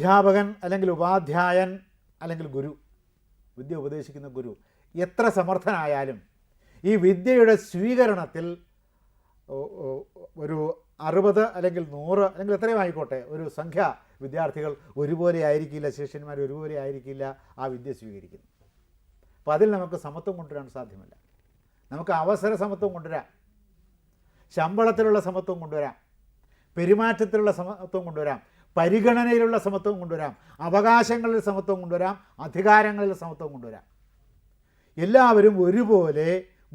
അധ്യാപകൻ അല്ലെങ്കിൽ ഉപാധ്യായൻ അല്ലെങ്കിൽ ഗുരു, വിദ്യ ഉപദേശിക്കുന്ന ഗുരു എത്ര സമർത്ഥനായാലും ഈ വിദ്യയുടെ സ്വീകരണത്തിൽ ഒരു 60 അല്ലെങ്കിൽ 100 അല്ലെങ്കിൽ എത്രയും ആയിക്കോട്ടെ ഒരു സംഖ്യ വിദ്യാർത്ഥികൾ ഒരുപോലെ ആയിരിക്കില്ല, ശിഷ്യന്മാർ ഒരുപോലെ ആയിരിക്കില്ല ആ വിദ്യ സ്വീകരിക്കുന്നത്. അപ്പോൾ അതിൽ നമുക്ക് സമത്വം കൊണ്ടുവരാൻ സാധ്യമല്ല. നമുക്ക് അവസര സമത്വം കൊണ്ടുവരാം, ശമ്പളത്തിലുള്ള സമത്വം കൊണ്ടുവരാം, പെരുമാറ്റത്തിലുള്ള സമത്വം കൊണ്ടുവരാം, പരിഗണനയിലുള്ള സമത്വം കൊണ്ടുവരാം, അവകാശങ്ങളിൽ സമത്വം കൊണ്ടുവരാം, അധികാരങ്ങളിൽ സമത്വം കൊണ്ടുവരാം. എല്ലാവരും ഒരുപോലെ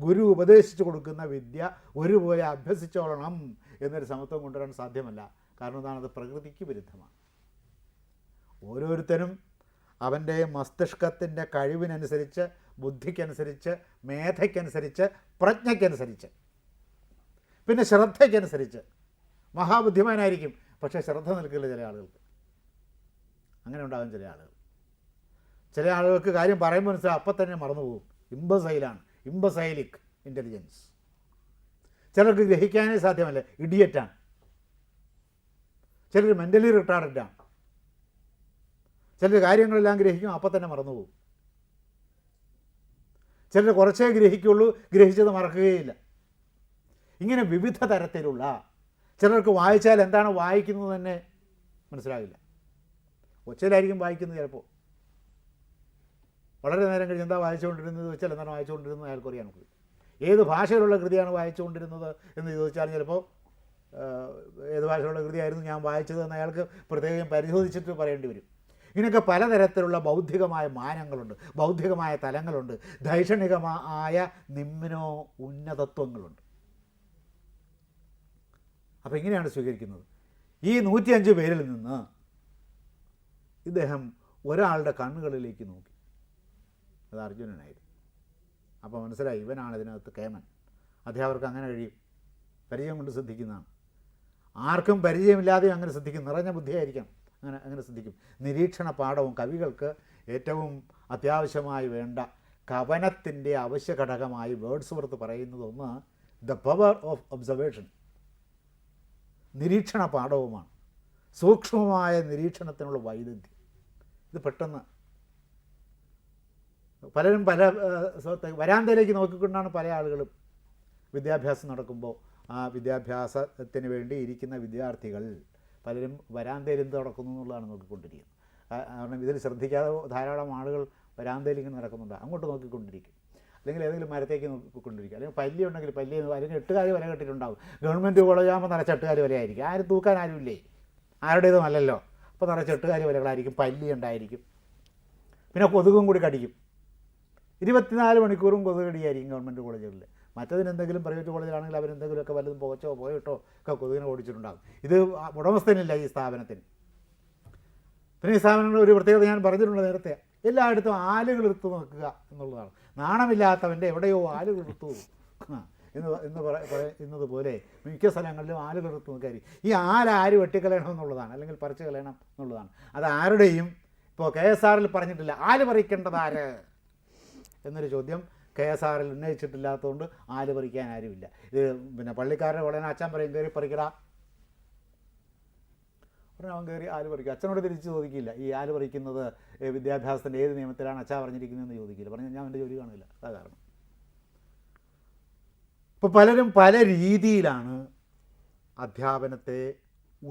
ഗുരു ഉപദേശിച്ചു കൊടുക്കുന്ന വിദ്യ ഒരുപോലെ അഭ്യസിച്ചോളണം എന്നൊരു സമത്വം കൊണ്ടുവരാൻ സാധ്യമല്ല. കാരണം എന്താണത് പ്രകൃതിക്ക് വിരുദ്ധമാണ്. ഓരോരുത്തരും അവൻ്റെ മസ്തിഷ്കത്തിൻ്റെ കഴിവിനനുസരിച്ച്, ബുദ്ധിക്കനുസരിച്ച്, മേധയ്ക്കനുസരിച്ച്, പ്രജ്ഞയ്ക്കനുസരിച്ച്, പിന്നെ ശ്രദ്ധയ്ക്കനുസരിച്ച് മഹാബുദ്ധിമാനായിരിക്കും, പക്ഷേ ശ്രദ്ധ നിൽക്കില്ല ചില ആളുകൾക്ക്. അങ്ങനെ ഉണ്ടാകും ചില ആളുകൾ. ചില ആളുകൾക്ക് കാര്യം പറയുമ്പോൾ മനസ്സിലാവും, അപ്പം തന്നെ മറന്നുപോകും. ഇമ്പസൈലാണ്, ഇമ്പസൈലിക് ഇൻ്റലിജൻസ്. ചിലർക്ക് ഗ്രഹിക്കാനേ സാധ്യമല്ല, ഇഡിയറ്റാണ്. ചിലർ മെൻ്റലി റിട്ടാർഡാണ്. ചിലർ കാര്യങ്ങളെല്ലാം ഗ്രഹിക്കും, അപ്പം തന്നെ മറന്നുപോകും. ചിലർ കുറച്ചേ ഗ്രഹിക്കുള്ളൂ, ഗ്രഹിച്ചത് മറക്കുകയില്ല. ഇങ്ങനെ വിവിധ തരത്തിലുള്ള, ചിലർക്ക് വായിച്ചാൽ എന്താണ് വായിക്കുന്നത് തന്നെ മനസ്സിലാകില്ല. ഒച്ചയിലായിരിക്കും വായിക്കുന്നത്. ചിലപ്പോൾ വളരെ നേരം കഴിഞ്ഞ് എന്താ വായിച്ചുകൊണ്ടിരുന്നത് വെച്ചാൽ എന്താണ് വായിച്ചുകൊണ്ടിരുന്നത് അയാൾക്കറിയാൻ കഴിയും. ഏത് ഭാഷയിലുള്ള കൃതിയാണ് വായിച്ചുകൊണ്ടിരുന്നത് എന്ന് ചോദിച്ചാൽ ചിലപ്പോൾ ഏത് ഭാഷയിലുള്ള കൃതിയായിരുന്നു ഞാൻ വായിച്ചത് എന്ന് അയാൾക്ക് പ്രത്യേകം പരിശോധിച്ചിട്ട് പറയേണ്ടി വരും. ഇതിനൊക്കെ പലതരത്തിലുള്ള ബൗദ്ധികമായ മാനങ്ങളുണ്ട്, ബൗദ്ധികമായ തലങ്ങളുണ്ട്, ദൈക്ഷണികമായ നിമ്നോ ഉന്നതത്വങ്ങളുണ്ട്. അപ്പോൾ ഇങ്ങനെയാണ് സ്വീകരിക്കുന്നത്. ഈ 105 പേരിൽ നിന്ന് ഇദ്ദേഹം ഒരാളുടെ കണ്ണുകളിലേക്ക് നോക്കി. അത് അർജുനനായിരുന്നു. അപ്പോൾ മനസ്സിലായി, ഇവനാണ് ഇതിനകത്ത് കേമൻ. അധ്യാപകർക്ക് അങ്ങനെ കഴിയും, പരിചയം കൊണ്ട് ശ്രദ്ധിക്കുന്നതാണ്. ആർക്കും പരിചയമില്ലാതെയും അങ്ങനെ ശ്രദ്ധിക്കും. നിറഞ്ഞ ബുദ്ധിയായിരിക്കണം, അങ്ങനെ ശ്രദ്ധിക്കും. നിരീക്ഷണ പാഠവും കവികൾക്ക് ഏറ്റവും അത്യാവശ്യമായി വേണ്ട കവനത്തിൻ്റെ അവശ്യ ഘടകമായി വേർഡ്സ്വർത്ത് പറയുന്നത് ഒന്ന് ദ പവർ ഓഫ് ഒബ്സർവേഷൻ, നിരീക്ഷണ പാഠവുമാണ്. സൂക്ഷ്മമായ നിരീക്ഷണത്തിനുള്ള വൈദഗ്ധ്യം. ഇത് പെട്ടെന്ന് പലരും പല വരാന്തയിലേക്ക് നോക്കിക്കൊണ്ടാണ് പല ആളുകളും വിദ്യാഭ്യാസം നടക്കുമ്പോൾ ആ വിദ്യാഭ്യാസത്തിന് വേണ്ടി ഇരിക്കുന്ന വിദ്യാർത്ഥികൾ പലരും വരാന്തയിൽ എന്ത് നടക്കുന്നു എന്നുള്ളതാണ് നോക്കിക്കൊണ്ടിരിക്കുന്നത്. കാരണം ഇതിൽ ശ്രദ്ധിക്കാതെ ധാരാളം ആളുകൾ വരാന്തയിൽ ഇങ്ങനെ നടക്കുന്നുണ്ട്, അങ്ങോട്ട് നോക്കിക്കൊണ്ടിരിക്കും. അല്ലെങ്കിൽ ഏതെങ്കിലും മരത്തേക്ക് നോക്കിക്കൊണ്ടിരിക്കും. അല്ലെങ്കിൽ പല്ലി ഉണ്ടെങ്കിൽ പല്ലി, അല്ലെങ്കിൽ 8 വല കെട്ടിട്ടുണ്ടാവും. ഗവൺമെൻറ് കോളേജാകുമ്പോൾ നിറച്ച് 8 വലയായിരിക്കും. ആരും തൂക്കാൻ ആരുമില്ലേ, ആരുടേതും അല്ലല്ലോ. അപ്പോൾ നിറച്ച് 8 വലകളായിരിക്കും, പല്ലി ഉണ്ടായിരിക്കും. പിന്നെ കൊതുകും കൂടി കടിക്കും. 24 മണിക്കൂറും കൊതുക് കടിയായിരിക്കും ഗവൺമെൻറ് കോളേജുകളിൽ. മറ്റതിനെന്തെങ്കിലും പ്രൈവറ്റ് കോളേജിലാണെങ്കിൽ അവരെന്തെങ്കിലുമൊക്കെ വല്ലതും പോയിട്ടോ ഒക്കെ കൊതുകിനെ ഓടിച്ചിട്ടുണ്ടാകും. ഇത് ഉടമസ്ഥനില്ല ഈ സ്ഥാപനത്തിന്. പിന്നെ ഈ സ്ഥാപനങ്ങൾ ഒരു പ്രത്യേകത ഞാൻ പറഞ്ഞിട്ടുണ്ട് നേരത്തെ, എല്ലായിടത്തും ആലുകൾ എടുത്തു നോക്കുക എന്നുള്ളതാണ്. നാണമില്ലാത്തവൻ്റെ എവിടെയോ ആലുകൾ എടുത്തു എന്നതുപോലെ മിക്ക സ്ഥലങ്ങളിലും ആലുകൾ എടുത്ത് നോക്കായിരിക്കും. ഈ ആര് വെട്ടിക്കളയണം എന്നുള്ളതാണ്, അല്ലെങ്കിൽ പറിച്ചു കളയണം എന്നുള്ളതാണ്. അത് ആരുടെയും ഇപ്പോൾ KSRൽ പറഞ്ഞിട്ടില്ല, ആല് പറിക്കേണ്ടതാര് എന്നൊരു ചോദ്യം KSRൽ ഉന്നയിച്ചിട്ടില്ലാത്തതുകൊണ്ട് ആല് പറിക്കാൻ ആരുമില്ല. ഇത് പിന്നെ പള്ളിക്കാരുടെ ഉടനെ അച്ഛൻ പറയും കയറി പറിക്കടാ, ഉടനെ അവൻ കയറി ആല് പറിക്കും. അച്ഛനോട് തിരിച്ച് ചോദിക്കില്ല ഈ ആല് പറിക്കുന്നത് വിദ്യാഭ്യാസത്തിൻ്റെ ഏത് നിയമത്തിലാണ് അച്ഛാ പറഞ്ഞിരിക്കുന്നതെന്ന് ചോദിക്കില്ല. പറഞ്ഞാൽ ഞാൻ എൻ്റെ ജോലി കാണില്ല. അതാ കാരണം. ഇപ്പോൾ പലരും പല രീതിയിലാണ് അധ്യാപനത്തെ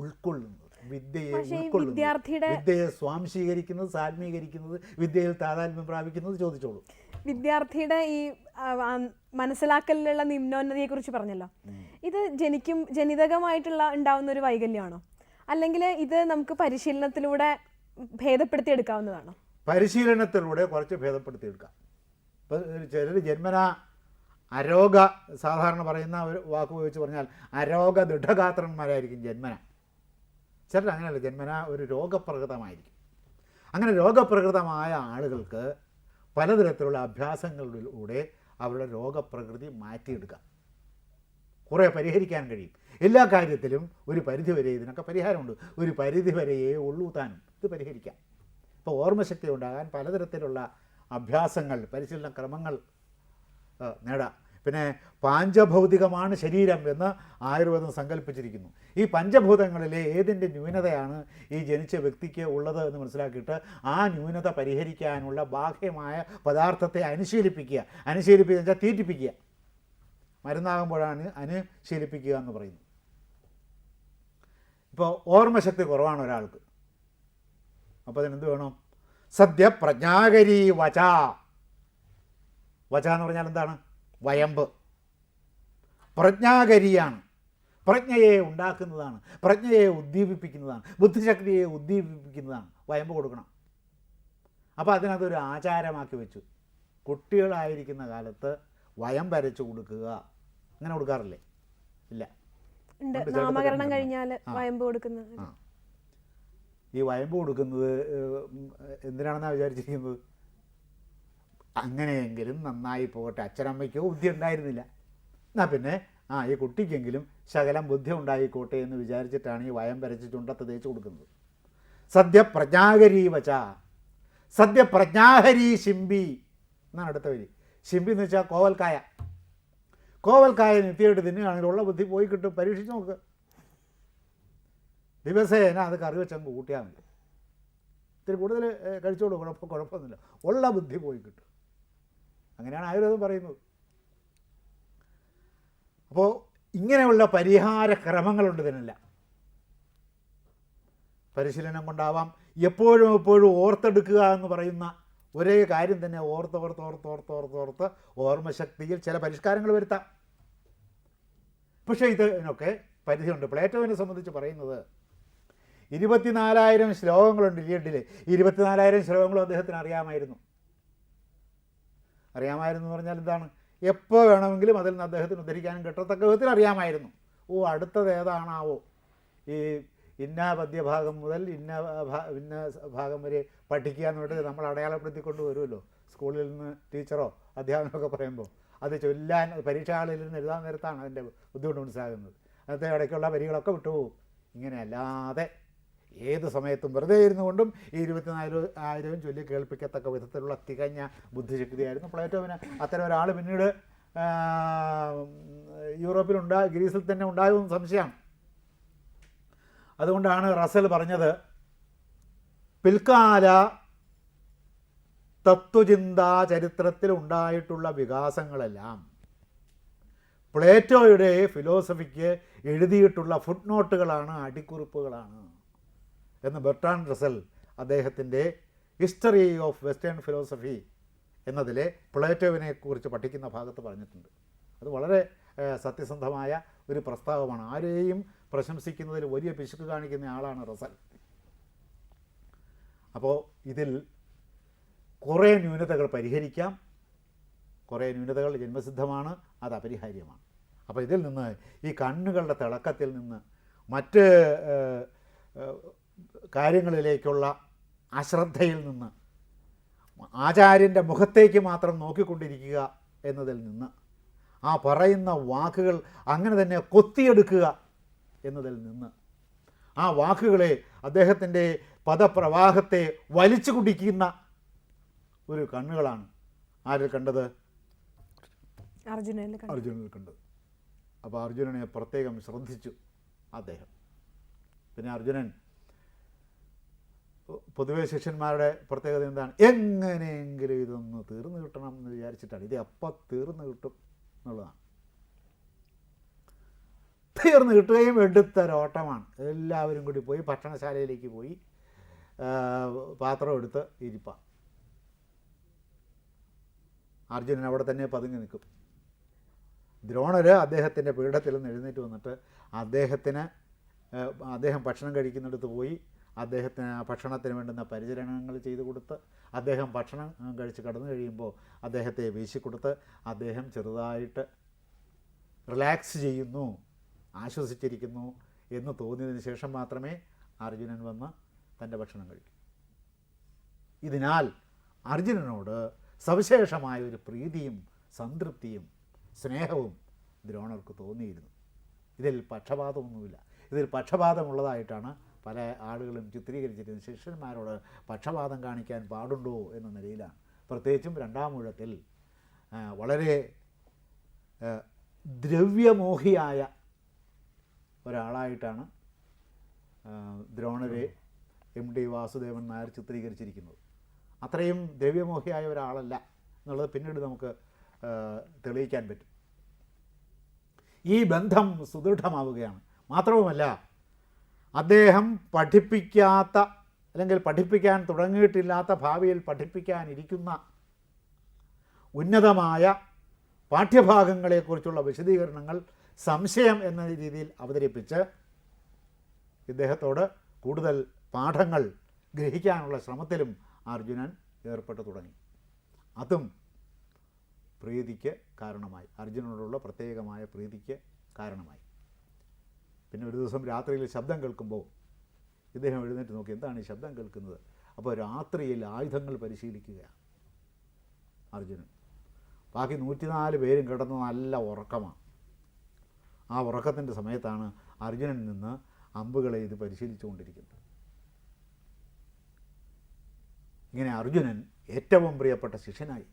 ഉൾക്കൊള്ളുന്നത്, വിദ്യയെ ഉൾക്കൊള്ളുന്നത്, വിദ്യയെ സ്വാംശീകരിക്കുന്നത്, സാത്മീകരിക്കുന്നത്, വിദ്യയിൽ താതാത്മ്യം പ്രാപിക്കുന്നത്. ചോദിച്ചോളൂ. വിദ്യാർത്ഥിയുടെ ഈ മനസ്സിലാക്കലിലുള്ള നിമ്നോന്നതിയെക്കുറിച്ച് പറഞ്ഞല്ലോ. ഇത് ജനിതകമായിട്ടുള്ള ഉണ്ടാവുന്ന ഒരു വൈകല്യമാണോ, അല്ലെങ്കിൽ ഇത് നമുക്ക് പരിശീലനത്തിലൂടെ ഭേദപ്പെടുത്തിയെടുക്കാവുന്നതാണോ? പരിശീലനത്തിലൂടെ കുറച്ച് ഭേദപ്പെടുത്തിയെടുക്കാം. ഇപ്പം ചിലർ ജന്മനാ അരോഗ, സാധാരണ പറയുന്ന ഒരു വാക്ക് ഉപയോഗിച്ച് പറഞ്ഞാൽ അരോഗ ദൃഢഗാത്രന്മാരായിരിക്കും ജന്മന. ചിലർ അങ്ങനെയല്ല, ജന്മന ഒരു രോഗപ്രകൃതമായിരിക്കും. അങ്ങനെ രോഗപ്രകൃതമായ ആളുകൾക്ക് പലതരത്തിലുള്ള അഭ്യാസങ്ങളിലൂടെ അവരുടെ രോഗപ്രകൃതി മാറ്റിയെടുക്കാം, കുറേ പരിഹരിക്കാൻ കഴിയും. എല്ലാ കാര്യത്തിലും ഒരു പരിധിവരെ ഇതിനൊക്കെ പരിഹാരമുണ്ട്. ഒരു പരിധിവരെയേ ഉള്ളൂ താനും ഇത് പരിഹരിക്കാം. ഇപ്പോൾ ഓർമ്മശക്തി ഉണ്ടാകാൻ പലതരത്തിലുള്ള അഭ്യാസങ്ങൾ, പരിശീലന ക്രമങ്ങൾ നേടാം. പിന്നെ പാഞ്ചഭൗതികമാണ് ശരീരം എന്ന് ആയുർവേദം സങ്കല്പിച്ചിരിക്കുന്നു. ഈ പഞ്ചഭൂതങ്ങളിലെ ഏതിൻ്റെ ന്യൂനതയാണ് ഈ ജനിച്ച വ്യക്തിക്ക് ഉള്ളത് എന്ന് മനസ്സിലാക്കിയിട്ട് ആ ന്യൂനത പരിഹരിക്കാനുള്ള ബാഹ്യമായ പദാർത്ഥത്തെ അനുശീലിപ്പിക്കുക വെച്ചാൽ തീറ്റിപ്പിക്കുക. മരുന്നാകുമ്പോഴാണ് അനുശീലിപ്പിക്കുക എന്ന് പറയുന്നത്. ഇപ്പോൾ ഓർമ്മശക്തി കുറവാണ് ഒരാൾക്ക്, അപ്പോൾ അതിനെന്ത് വേണം? സദ്യ പ്രജ്ഞാകരീ വച. വച എന്ന് പറഞ്ഞാൽ എന്താണ്? വയമ്പ്. പ്രജ്ഞാകരിയാണ്, പ്രജ്ഞയെ ഉണ്ടാക്കുന്നതാണ്, പ്രജ്ഞയെ ഉദ്ദീപിപ്പിക്കുന്നതാണ്, ബുദ്ധിശക്തിയെ ഉദ്ദീപിപ്പിക്കുന്നതാണ്. വയമ്പ് കൊടുക്കണം. അപ്പോൾ അതിനകത്തൊരു ആചാരമാക്കി വെച്ചു. കുട്ടികളായിരിക്കുന്ന കാലത്ത് വയം വരച്ചു കൊടുക്കുക. അങ്ങനെ കൊടുക്കാറില്ലേ? ഇല്ല. നാമകരണം കഴിഞ്ഞാൽ വയമ്പ് കൊടുക്കുന്നത്. ഈ വയമ്പ് കൊടുക്കുന്നത് എന്തിനാണെന്നാണ് വിചാരിച്ചിരിക്കുന്നത്? അങ്ങനെയെങ്കിലും നന്നായി പോകട്ടെ, അച്ഛനമ്മയ്ക്കോ ബുദ്ധി ഉണ്ടായിരുന്നില്ല, എന്നാൽ പിന്നെ ഈ കുട്ടിക്കെങ്കിലും ശകലം ബുദ്ധി ഉണ്ടായിക്കോട്ടെ എന്ന് വിചാരിച്ചിട്ടാണ് ഈ വയം വരച്ച് ചുണ്ടത്ത് തേച്ച് കൊടുക്കുന്നത്. സദ്യ പ്രജ്ഞാഹരി വച, സദ്യ പ്രജ്ഞാഹരി ശിംബി എന്നാണ് അടുത്ത വരി. ശിംബി എന്ന് വെച്ചാൽ കോവൽക്കായ. കോവൽക്കായ നിത്യമായിട്ട് തിന്നുകയാണെങ്കിൽ ഉള്ള ബുദ്ധി പോയി കിട്ടും. പരീക്ഷിച്ച് നോക്ക്. ദിവസേന അത് കറി വെച്ചങ്ങ് കൂട്ടിയാൽ മതി. ഇത്തിരി കൂടുതൽ കഴിച്ചോളൂ, കുഴപ്പമൊന്നുമില്ല, ഉള്ള ബുദ്ധി പോയി കിട്ടും. അങ്ങനെയാണ് ആയുർവേദം പറയുന്നത്. അപ്പോൾ ഇങ്ങനെയുള്ള പരിഹാര ക്രമങ്ങളുണ്ട് ഇതിനെല്ലാം. പരിശീലനം കൊണ്ടാവാം. എപ്പോഴും ഓർത്തെടുക്കുക എന്ന് പറയുന്ന ഒരേ കാര്യം തന്നെ ഓർത്ത് ഓർമ്മശക്തിയിൽ ചില പരിഷ്കാരങ്ങൾ വരുത്താം. പക്ഷേ ഇതിനൊക്കെ പരിധിയുണ്ട്. പ്ലേറ്റോവിനെ സംബന്ധിച്ച് പറയുന്നത് 24,000 ശ്ലോകങ്ങളുണ്ട് ഇലിയഡിൽ. 24,000 ശ്ലോകങ്ങളും അദ്ദേഹത്തിന് അറിയാമായിരുന്നു. എന്ന് പറഞ്ഞാൽ എന്താണ്? എപ്പോൾ വേണമെങ്കിലും അതിൽ നിന്ന് അദ്ദേഹത്തിന് ഉദ്ധരിക്കാനും കിട്ടത്തക്ക വിധത്തിൽ അറിയാമായിരുന്നു. അടുത്തത് ഏതാണാവോ, ഈ ഇന്ന പദ്യഭാഗം മുതൽ ഇന്ന ഭാഗം വരെ പഠിക്കുക എന്ന് പറഞ്ഞിട്ട് നമ്മൾ അടയാളപ്പെടുത്തിക്കൊണ്ട് വരുമല്ലോ സ്കൂളിൽ നിന്ന് ടീച്ചറോ അധ്യാപനമൊക്കെ പറയുമ്പോൾ. അത് ചൊല്ലാൻ പരീക്ഷാളിൽ നിന്ന് എഴുതാൻ നേരത്താണ് അതിൻ്റെ ബുദ്ധിമുട്ട് മനസ്സിലാകുന്നത്. അതിൻ്റെ ഇടയ്ക്കുള്ള വരികളൊക്കെ വിട്ടുപോകും. ഇങ്ങനെയല്ലാതെ ഏത് സമയത്തും വെറുതെ ഇരുന്നുകൊണ്ടും ഈ 24,000 ചൊല്ലി കേൾപ്പിക്കത്തക്ക വിധത്തിലുള്ള തികഞ്ഞ ബുദ്ധിശക്തിയായിരുന്നു പ്ലേറ്റോവിന്. അത്തരം ഒരാൾ പിന്നീട് ഗ്രീസിൽ തന്നെ ഉണ്ടാകുമെന്ന് സംശയമാണ്. അതുകൊണ്ടാണ് റസൽ പറഞ്ഞത്, പിൽക്കാല തത്വചിന്താ ചരിത്രത്തിൽ ഉണ്ടായിട്ടുള്ള വികാസങ്ങളെല്ലാം പ്ലേറ്റോയുടെ ഫിലോസഫിക്ക് എഴുതിയിട്ടുള്ള ഫുട് നോട്ടുകളാണ്, അടിക്കുറിപ്പുകളാണ് എന്ന് ബെർട്രാൻഡ് റസൽ അദ്ദേഹത്തിൻ്റെ ഹിസ്റ്ററി ഓഫ് വെസ്റ്റേൺ ഫിലോസഫി എന്നതിലെ പ്ലേറ്റോവിനെ കുറിച്ച് പഠിക്കുന്ന ഭാഗത്ത് പറഞ്ഞിട്ടുണ്ട്. അത് വളരെ സത്യസന്ധമായ ഒരു പ്രസ്താവമാണ്. ആരെയും പ്രശംസിക്കുന്നതിൽ വലിയ പിശുക്ക് കാണിക്കുന്ന ആളാണ് റസൽ. അപ്പോൾ ഇതിൽ കുറേ ന്യൂനതകൾ പരിഹരിക്കാം. കുറേ ന്യൂനതകൾ ജന്മസിദ്ധമാണ്, അത് അപരിഹാര്യമാണ്. അപ്പോൾ ഇതിൽ നിന്ന്, ഈ കണ്ണുകളുടെ തിളക്കത്തിൽ നിന്ന് മറ്റ് കാര്യങ്ങളിലേക്കുള്ള അശ്രദ്ധയിൽ നിന്ന്, ആചാര്യൻ്റെ മുഖത്തേക്ക് മാത്രം നോക്കിക്കൊണ്ടിരിക്കുക എന്നതിൽ നിന്ന്, ആ പറയുന്ന വാക്കുകൾ അങ്ങനെ തന്നെ കൊത്തിയെടുക്കുക എന്നതിൽ നിന്ന്, ആ വാക്കുകളെ അദ്ദേഹത്തിൻ്റെ പദപ്രവാഹത്തെ വലിച്ചു കുടിക്കുന്ന ഒരു കണ്ണുകളാണ് ആരിൽ കണ്ടത്? അർജുനനിൽ കണ്ടത്. അപ്പോൾ അർജുനനെ പ്രത്യേകം ശ്രദ്ധിച്ചു അദ്ദേഹം. പിന്നെ അർജുനൻ പൊതുവെ ശിഷ്യന്മാരുടെ പ്രത്യേകത എന്താണ്? എങ്ങനെയെങ്കിലും ഇതൊന്ന് തീർന്നു കിട്ടണം എന്ന് വിചാരിച്ചിട്ടാണ്. ഇത് എപ്പോൾ തീർന്നു കിട്ടും എന്നുള്ളതാണ്. തീർന്നു കിട്ടുകയും എടുത്തൊരോട്ടമാണ്. എല്ലാവരും കൂടി പോയി ഭക്ഷണശാലയിലേക്ക് പോയി പാത്രം എടുത്ത് ഇരിപ്പാണ്. അർജുനൻ അവിടെ തന്നെ പതുങ്ങി നിൽക്കും. ദ്രോണർ അദ്ദേഹത്തിൻ്റെ പീഠത്തിൽ നിന്ന് എഴുന്നേറ്റ് വന്നിട്ട് അദ്ദേഹം ഭക്ഷണം കഴിക്കുന്നിടത്ത് പോയി അദ്ദേഹത്തിന് ഭക്ഷണത്തിന് വേണ്ടുന്ന പരിചരണങ്ങൾ ചെയ്തു കൊടുത്ത്, അദ്ദേഹം ഭക്ഷണം കഴിച്ച് കടന്നു കഴിയുമ്പോൾ അദ്ദേഹത്തെ വീശിക്കൊടുത്ത് അദ്ദേഹം ചെറുതായിട്ട് റിലാക്സ് ചെയ്യുന്നു, ആശ്വസിച്ചിരിക്കുന്നു എന്ന് തോന്നിയതിന് ശേഷം മാത്രമേ അർജുനൻ വന്ന് തൻ്റെ ഭക്ഷണം കഴിക്കൂ. ഇതിനാൽ അർജുനനോട് സവിശേഷമായ ഒരു പ്രീതിയും സംതൃപ്തിയും സ്നേഹവും ദ്രോണർക്ക് തോന്നിയിരുന്നു. ഇതിൽ പക്ഷപാതമൊന്നുമില്ല. ഇതിൽ പക്ഷപാതമുള്ളതായിട്ടാണ് പല ആളുകളും ചിത്രീകരിച്ചിരുന്നത്. ശിഷ്യന്മാരോട് പക്ഷപാതം കാണിക്കാൻ പാടുണ്ടോ എന്ന നിലയിലാണ്. പ്രത്യേകിച്ചും രണ്ടാം ഊഴത്തിൽ വളരെ ദ്രവ്യമോഹിയായ ഒരാളായിട്ടാണ് ദ്രോണരെ MT വാസുദേവൻ നായർ ചിത്രീകരിച്ചിരിക്കുന്നത്. അത്രയും ദ്രവ്യമോഹിയായ ഒരാളല്ല എന്നുള്ളത് പിന്നീട് നമുക്ക് തെളിയിക്കാൻ പറ്റും. ഈ ബന്ധം സുദൃഢമാവുകയാണ്. മാത്രവുമല്ല, അദ്ദേഹം പഠിപ്പിക്കാത്ത അല്ലെങ്കിൽ പഠിപ്പിക്കാൻ തുടങ്ങിയിട്ടില്ലാത്ത, ഭാവിയിൽ പഠിപ്പിക്കാനിരിക്കുന്ന ഉന്നതമായ പാഠ്യഭാഗങ്ങളെക്കുറിച്ചുള്ള വിശദീകരണങ്ങൾ സംശയം എന്ന രീതിയിൽ അവതരിപ്പിച്ച് ഇദ്ദേഹത്തോട് കൂടുതൽ പാഠങ്ങൾ ഗ്രഹിക്കാനുള്ള ശ്രമത്തിലും അർജുനൻ ഏർപ്പെട്ടു തുടങ്ങി. അതും പ്രീതിക്ക് കാരണമായി, അർജുനനോടുള്ള പ്രത്യേകമായ പ്രീതിക്ക് കാരണമായി. പിന്നെ ഒരു ദിവസം രാത്രിയിൽ ശബ്ദം കേൾക്കുമ്പോൾ ഇദ്ദേഹം എഴുന്നേറ്റ് നോക്കി, എന്താണ് ഈ ശബ്ദം കേൾക്കുന്നത്? അപ്പോൾ രാത്രിയിൽ ആയുധങ്ങൾ പരിശീലിക്കുകയാണ് അർജുനൻ. ബാക്കി 104 പേരും കിടന്ന് നല്ല ഉറക്കമാണ്. ആ ഉറക്കത്തിൻ്റെ സമയത്താണ് അർജുനൻ നിന്ന് അമ്പുകളെ ഇത് പരിശീലിച്ചുകൊണ്ടിരിക്കുന്നത്. ഇങ്ങനെ അർജുനൻ ഏറ്റവും പ്രിയപ്പെട്ട ശിഷ്യനായി.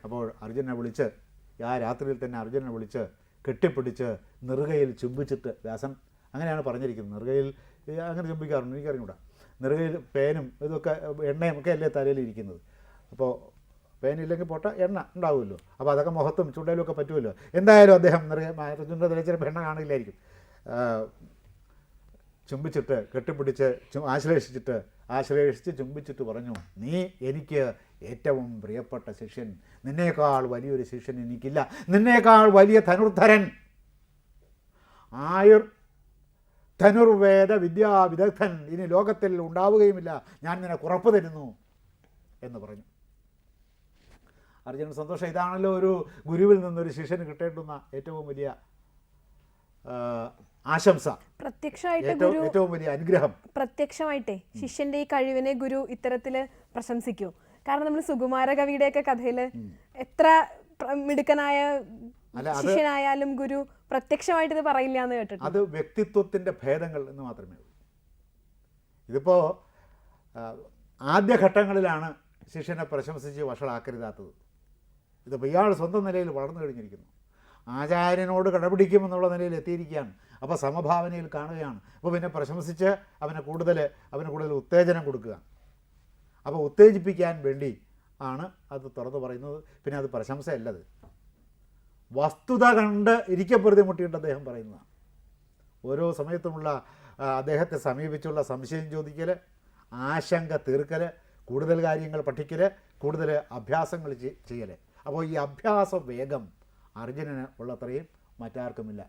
അപ്പോൾ അർജുനനെ വിളിച്ച്, ആ രാത്രിയിൽ തന്നെ അർജുനനെ വിളിച്ച് കെട്ടിപ്പിടിച്ച് നെറുകയിൽ ചുംബിച്ചിട്ട്, വ്യാസൻ അങ്ങനെയാണ് പറഞ്ഞിരിക്കുന്നത്. നെറുകയിൽ അങ്ങനെ ചുംബിക്കാറുണ്ട്, എനിക്കറിഞ്ഞൂടാ. നെറുകയിൽ പേനും ഇതൊക്കെ എണ്ണയും ഒക്കെ അല്ലേ തലയിൽ ഇരിക്കുന്നത്. അപ്പോൾ പേനില്ലെങ്കിൽ പോട്ട എണ്ണ ഉണ്ടാവുമല്ലോ, അപ്പോൾ അതൊക്കെ മുഖത്തും ചുണ്ടയിലും ഒക്കെ പറ്റുമല്ലോ. എന്തായാലും അദ്ദേഹം അർജുനൻ്റെ തലയിൽ ചിലപ്പോൾ എണ്ണ കാണില്ലായിരിക്കും. ചുംബിച്ചിട്ട് കെട്ടിപ്പിടിച്ച് ആശ്ലേഷിച്ച് ചുംബിച്ചിട്ട് പറഞ്ഞു, നീ എനിക്ക് ഏറ്റവും പ്രിയപ്പെട്ട ശിഷ്യൻ, നിന്നേക്കാൾ വലിയൊരു ശിഷ്യൻ എനിക്കില്ല, നിന്നേക്കാൾ വലിയ ധനുർധരൻ, ധനുർവേദ വിദ്യാവിദഗ്ധൻ ഇനി ലോകത്തിൽ ഉണ്ടാവുകയുമില്ല, ഞാൻ നിനക്ക് ഉറപ്പ് തരുന്നു എന്ന് പറഞ്ഞു. അർജുനൻ സന്തോഷം. ഇതാണല്ലോ ഒരു ഗുരുവിൽ നിന്നൊരു ശിഷ്യന് കിട്ടേണ്ടുന്ന ഏറ്റവും വലിയ ആശംസ, ഏറ്റവും വലിയ അനുഗ്രഹം. പ്രത്യക്ഷമായിട്ടേ ശിഷ്യന്റെ ഈ കഴിവിനെ ഗുരു ഇത്തരത്തില് പ്രശംസിക്കൂ. കാരണം നമ്മൾ സുകുമാര കവിയുടെയൊക്കെ കഥയില് എത്ര മിടുക്കനായ ശിഷ്യനായാലും ഗുരു പ്രത്യക്ഷമായിട്ട് ഇത് പറയില്ല എന്ന് കേട്ടിട്ടുണ്ട്. അത് വ്യക്തിത്വത്തിന്റെ ഭേദങ്ങൾ എന്ന് മാത്രമേ ഉള്ളൂ. ഇതിപ്പോ ആദ്യഘട്ടങ്ങളിലാണ് ശിഷ്യനെ പ്രശംസിച്ച് വഷളാക്കരുതാത്തത്. ഇതിപ്പോൾ ഇയാൾ സ്വന്തം നിലയിൽ വളർന്നു കഴിഞ്ഞിരിക്കുന്നു, ആചാര്യനോട് കടപിടിക്കുമെന്നുള്ള നിലയിൽ എത്തിയിരിക്കുകയാണ്. അപ്പോൾ സമഭാവനയിൽ കാണുകയാണ്. അപ്പോൾ പിന്നെ പ്രശംസിച്ച് അവന് കൂടുതൽ ഉത്തേജനം കൊടുക്കുക. അപ്പോൾ ഉത്തേജിപ്പിക്കാൻ വേണ്ടി ആണ് അത് തുറന്നു പറയുന്നത്. പിന്നെ അത് പ്രശംസയല്ലത്, വസ്തുത കണ്ട് ഇരിക്കപ്പെടുത്തി മുട്ടിയിട്ട് അദ്ദേഹം പറയുന്നതാണ്. ഓരോ സമയത്തുമുള്ള അദ്ദേഹത്തെ സമീപിച്ചുള്ള സംശയം ചോദിക്കൽ, ആശങ്ക തീർക്കൽ, കൂടുതൽ കാര്യങ്ങൾ പഠിക്കൽ, കൂടുതൽ അഭ്യാസങ്ങൾ ചെയ്യൽ. അപ്പോൾ ഈ അഭ്യാസ വേഗം അർജുനന് ഉള്ളത്രയും മറ്റാർക്കുമില്ല.